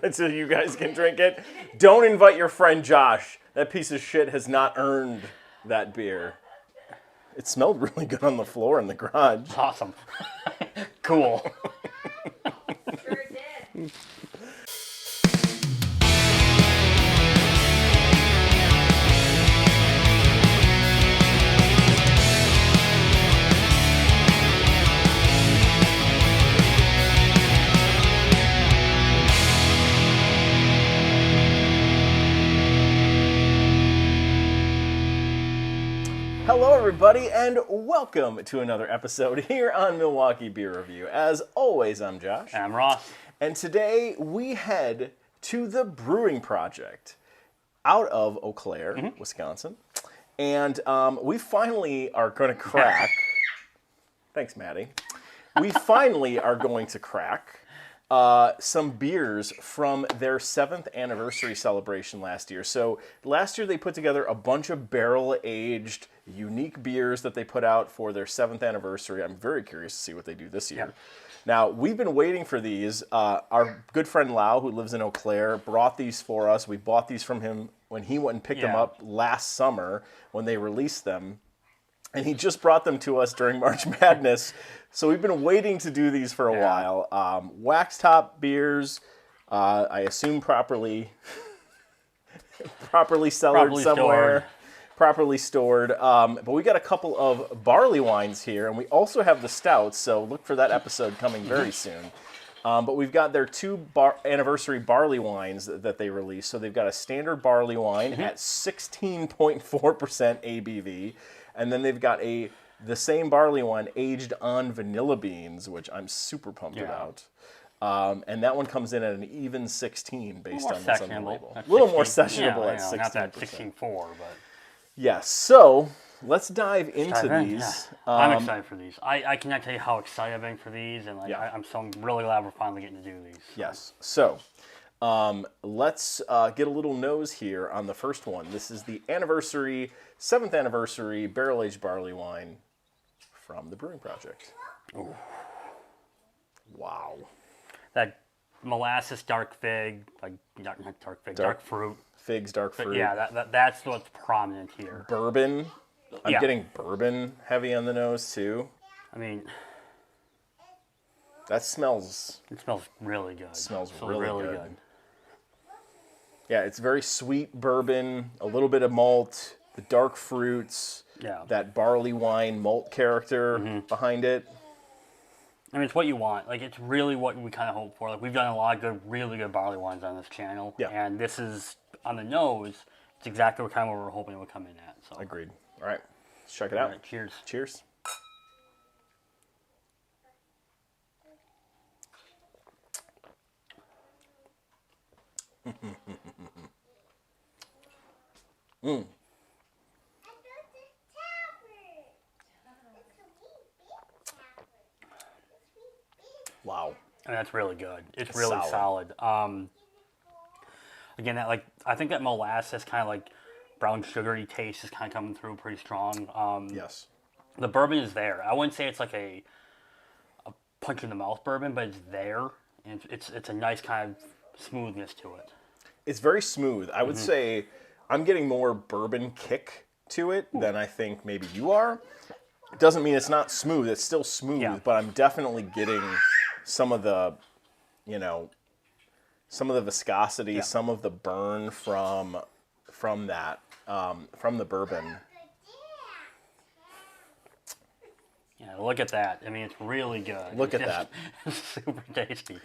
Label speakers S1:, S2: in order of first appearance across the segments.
S1: until you guys can drink it. Don't invite your friend Josh. That piece of shit has not earned that beer. It smelled really good on the floor in the garage.
S2: Awesome. Cool.
S3: Sure did.
S1: Hello, everybody, and welcome to another episode here on Milwaukee Beer Review. As always, I'm Josh.
S2: And I'm Ross.
S1: And today we head to the Brewing Projekt out of Eau Claire, Wisconsin. And we finally are going to crack... Thanks, Maddie. We finally are going to crack some beers from their 7th anniversary celebration last year. So last year they put together a bunch of barrel-aged, unique beers that they put out for their 7th anniversary. I'm very curious to see what they do this year. Now, we've been waiting for these. Our good friend Lau, who lives in Eau Claire, brought these for us. We bought these from him when he went and picked them up last summer when they released them. And he just brought them to us during March Madness. So we've been waiting to do these for a while. Wax top beers, I assume properly cellared somewhere. Properly stored. But we got a couple of barley wines here, and we also have the stouts, so look for that episode coming very soon. But we've got their 2 anniversary barley wines that they released. So they've got a standard barley wine at 16.4% ABV, and then they've got the same barley wine aged on vanilla beans, which I'm super pumped about. And that one comes in at an even 16 based on what's on the label. A little more sessionable at 16%.
S2: Not that 16.4, but...
S1: Yes, so let's dive into these.
S2: Yeah. I'm excited for these. I cannot tell you how excited I've been for these, and I'm really glad we're finally getting to do these.
S1: Yes, so let's get a little nose here on the first one. This is the 7th anniversary barrel-aged barley wine from the Brewing Projekt.
S2: Ooh.
S1: Wow.
S2: That molasses dark fig, not dark fig, dark fruit.
S1: Figs, dark fruit.
S2: Yeah, that's what's prominent here.
S1: Bourbon. I'm getting bourbon heavy on the nose, too.
S2: I mean...
S1: That smells...
S2: It smells really good.
S1: It smells really good.
S2: good.
S1: Yeah, it's very sweet bourbon, a little bit of malt, the dark fruits, that barley wine malt character behind it.
S2: I mean, it's what you want. It's really what we kind of hope for. We've done a lot of really good barley wines on this channel. Yeah. And this is, on the nose, it's exactly what we're hoping it would come in at. So.
S1: Agreed. All right. Let's check it out.
S2: All right, cheers.
S1: Cheers. Wow.
S2: And that's really good. It's really solid. Again, I think that molasses kind of brown sugary taste is kind of coming through pretty strong.
S1: Yes.
S2: The bourbon is there. I wouldn't say it's like a punch in the mouth bourbon, but it's there, and it's a nice kind of smoothness to it.
S1: It's very smooth. I would say I'm getting more bourbon kick to it than I think maybe you are. It doesn't mean it's not smooth. It's still smooth, but I'm definitely getting some of the, some of the viscosity, some of the burn from that, from the bourbon.
S2: Yeah, look at that. I mean, it's really good.
S1: Look at that.
S2: Super tasty.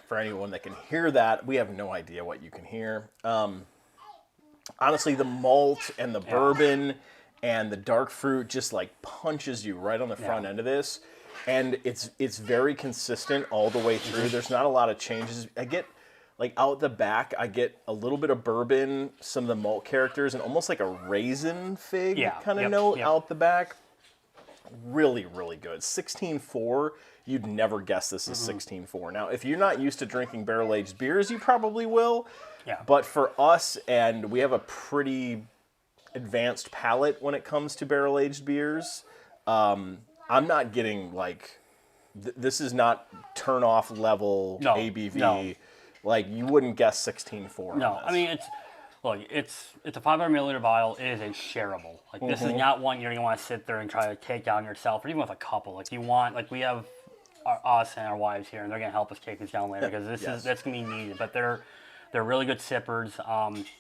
S1: For anyone that can hear that, we have no idea what you can hear. Honestly, the malt and the bourbon and the dark fruit just punches you right on the front end of this. And it's very consistent all the way through. There's not a lot of changes. I get, out the back, I get a little bit of bourbon, some of the malt characters, and almost like a raisin fig kind of note out the back. Really, really good. 16.4, you'd never guess this is 16.4. Now, if you're not used to drinking barrel-aged beers, you probably will. Yeah. But for us, and we have a pretty advanced palate when it comes to barrel-aged beers, I'm not getting this is not turn-off level ABV. Like, you wouldn't guess 16.4.
S2: No, I mean, it's a 500 milliliter bottle. It is a shareable. Like, this is not one you're going to want to sit there and try to take down yourself, or even with a couple. Like, we have us and our wives here, and they're going to help us take this down later, because that's going to be needed. But they're really good sippers.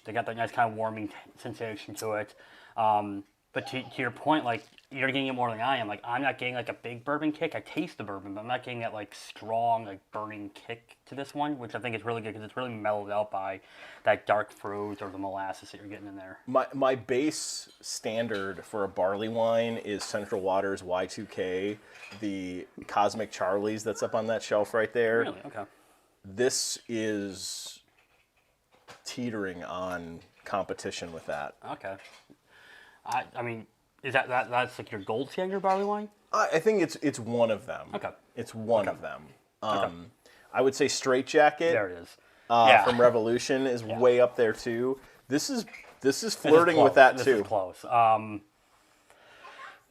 S2: They got that nice kind of warming sensation to it. But to your point, like, you're getting it more than I am. Like, I'm not getting, like, a big bourbon kick. I taste the bourbon, but I'm not getting that, like, strong, like, burning kick to this one, which I think is really good because it's really mellowed out by that dark fruit or the molasses that you're getting in there.
S1: My base standard for a barley wine is Central Waters Y2K, the Cosmic Charlie's that's up on that shelf right there.
S2: Really? Okay.
S1: This is teetering on competition with that.
S2: Okay. I mean, is that's like your gold standard barley wine?
S1: I think it's one of them.
S2: Okay.
S1: It's one of them. I would say Straight Jacket.
S2: There it is.
S1: From Revolution is way up there too. This is flirting with that too.
S2: This is close.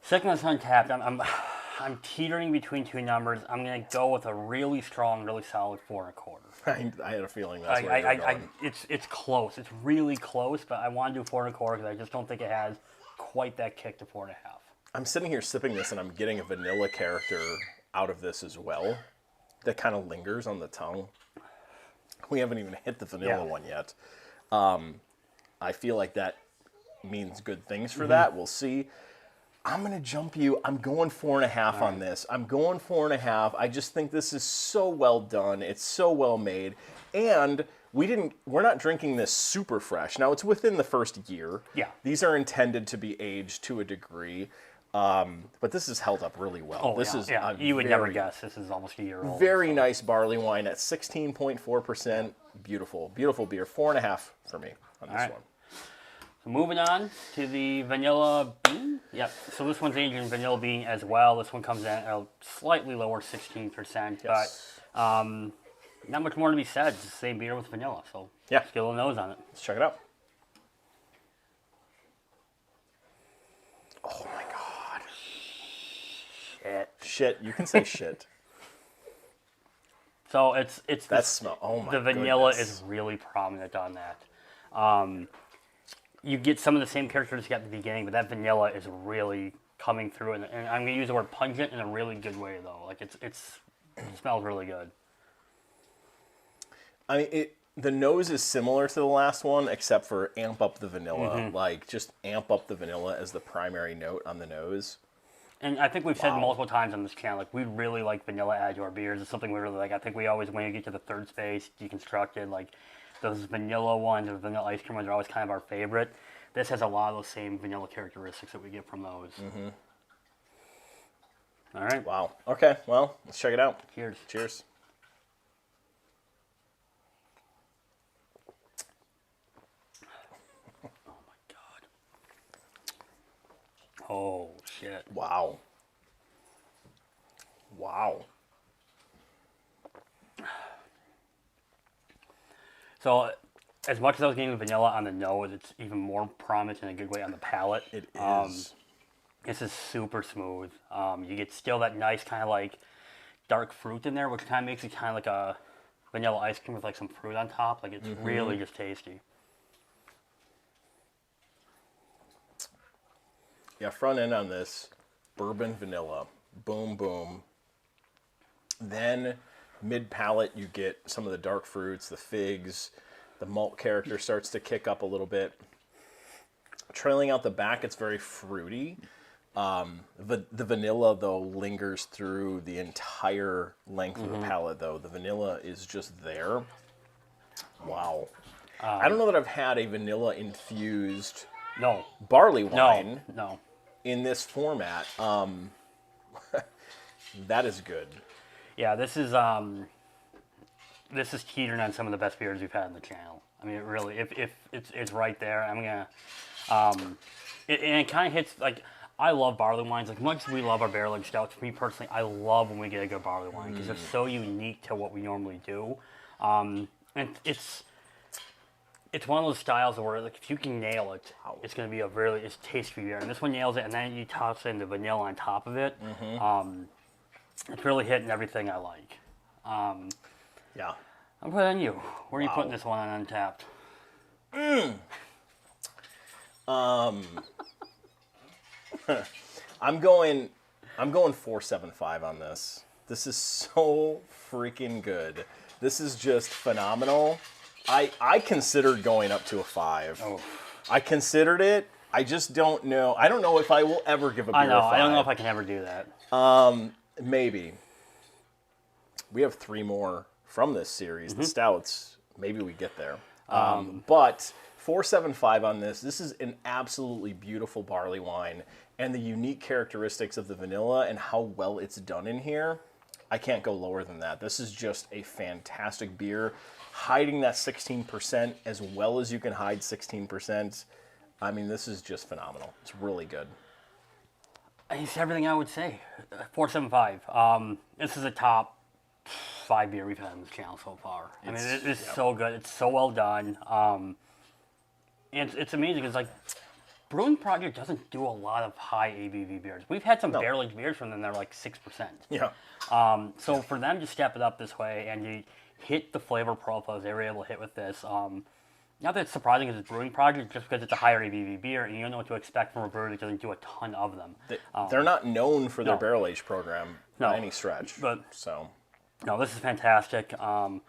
S2: Second one's Untappd. I'm teetering between two numbers. I'm gonna go with a really strong, really solid 4.25.
S1: I had a feeling that's where you're going.
S2: It's close. It's really close, but I want to do 4.25 because I just don't think it has quite that kick to 4.5.
S1: I'm sitting here sipping this, and I'm getting a vanilla character out of this as well. That kind of lingers on the tongue. We haven't even hit the vanilla one yet. I feel like that means good things for that. We'll see. I'm going to jump you. I'm going 4.5 on this. I'm going 4.5. I just think this is so well done. It's so well made. And we're not drinking this super fresh. Now, it's within the first year.
S2: Yeah.
S1: These are intended to be aged to a degree. But this is held up really well.
S2: Oh,
S1: This is
S2: you would never guess this is almost a year old.
S1: Very nice barley wine at 16.4%. Beautiful, beautiful beer. 4.5 for me on this one.
S2: So moving on to the vanilla bean. Yep. So this one's aged in vanilla bean as well. This one comes in at a slightly lower 16%.
S1: Yes.
S2: But not much more to be said. It's the same beer with vanilla. So let's get a little nose on it.
S1: Let's check it out. Oh my God. Shit. You can say shit.
S2: So it's
S1: that smell. Oh my.
S2: The vanilla
S1: goodness.
S2: is really prominent on that. You get some of the same characteristics at the beginning, but that vanilla is really coming through. And I'm going to use the word pungent in a really good way, though. Like it smells really good.
S1: I mean, the nose is similar to the last one, except for amp up the vanilla. Like, just amp up the vanilla as the primary note on the nose.
S2: And I think we've said multiple times on this channel, like, we really like vanilla add to our beers. It's something we really like. I think we always, when you get to the third space, deconstructed, like, those vanilla ones or vanilla ice cream ones are always kind of our favorite. This has a lot of those same vanilla characteristics that we get from those. All right.
S1: Wow. Okay, well, let's check it out.
S2: Cheers.
S1: Cheers.
S2: Oh, my God. Oh, shit.
S1: Wow. Wow.
S2: So, as much as I was getting the vanilla on the nose, it's even more prominent in a good way on the palate.
S1: It is.
S2: This is super smooth. You get still that nice kind of like dark fruit in there, which kind of makes it kind of like a vanilla ice cream with like some fruit on top. Like it's really just tasty.
S1: Yeah, front end on this, bourbon vanilla, boom, boom. Then mid palate, you get some of the dark fruits, the figs, the malt character starts to kick up a little bit. Trailing out the back, it's very fruity. The vanilla, though, lingers through the entire length of the palate, though. The vanilla is just there. Wow. I don't know that I've had a vanilla-infused barley wine in this format. That is good.
S2: Yeah, this is teetering on some of the best beers we've had on the channel. I mean, it really, if it's right there. I'm gonna, and it kind of hits like. I love barley wines. Like much as we love our barrel aged stouts, for me personally, I love when we get a good barley wine because it's so unique to what we normally do. And it's one of those styles where like if you can nail it, it's going to be it's tasty beer. And this one nails it, and then you toss in the vanilla on top of it. It's really hitting everything I like.
S1: Yeah.
S2: I'm putting on you. Where are you
S1: Wow.
S2: putting this one on Untappd?
S1: I'm going 4.75 on this. This is so freaking good. This is just phenomenal. I considered going up to a 5.
S2: Oh.
S1: I considered it. I just don't know. I don't know if I will ever give a beer
S2: I know.
S1: a 5.
S2: I don't know if I can ever do that.
S1: Maybe. We have 3 more from this series, the stouts. Maybe we get there. But 4.75 on this. This is an absolutely beautiful barley wine, and the unique characteristics of the vanilla and how well it's done in here. I can't go lower than that. This is just a fantastic beer, hiding that 16% as well as you can hide 16%. I mean, this is just phenomenal. It's really good.
S2: It's everything I would say. 4.75. This is a top 5 beer we've had on this channel so far. I mean, it's so good. It's so well done. It's amazing. It's like Brewing Projekt doesn't do a lot of high ABV beers. We've had some barrel-aged beers from them that are like 6%.
S1: Yeah.
S2: So for them to step it up this way and you hit the flavor profiles they were able to hit with this, not that it's surprising because it's Brewing Projekt, just because it's a higher ABV beer and you don't know what to expect from a brewery that doesn't do a ton of them.
S1: They're not known for their
S2: no.
S1: barrel age program by any stretch.
S2: But
S1: so
S2: no, this is fantastic. Hope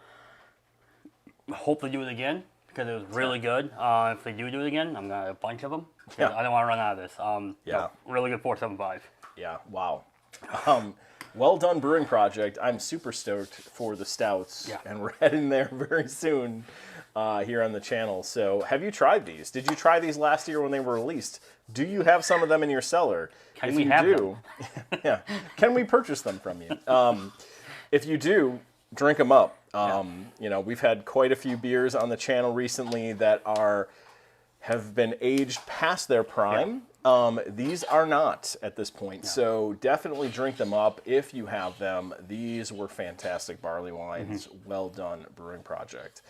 S2: they do it again because it was really good. If they do it again, I'm gonna have a bunch of them.
S1: Yeah.
S2: I don't want to run out of this.
S1: Yeah.
S2: No, really good 4.75.
S1: yeah, wow. Well done, Brewing Projekt. I'm super stoked for the stouts,
S2: Yeah.
S1: and we're heading there very soon here on the channel. So, have you tried these? Did you try these last year when they were released? Do you have some of them in your cellar?
S2: Can
S1: if
S2: we
S1: you
S2: have
S1: do, yeah, can we purchase them from you? If you do, drink them up. You know, we've had quite a few beers on the channel recently that have been aged past their prime. These are not at this point, so definitely drink them up if you have them. These were fantastic barley wines. Well done, Brewing Projekt.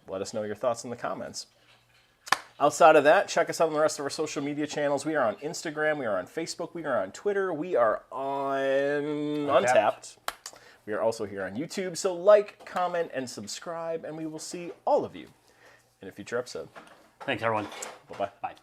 S1: Let us know your thoughts in the comments. Outside of that, check us out on the rest of our social media channels. We are on Instagram, we are on Facebook, we are on Twitter, we are on Untappd. We are also here on YouTube, so like, comment, and subscribe, and we will see all of you in a future episode.
S2: Thanks, everyone.
S1: Bye-bye.
S2: Bye.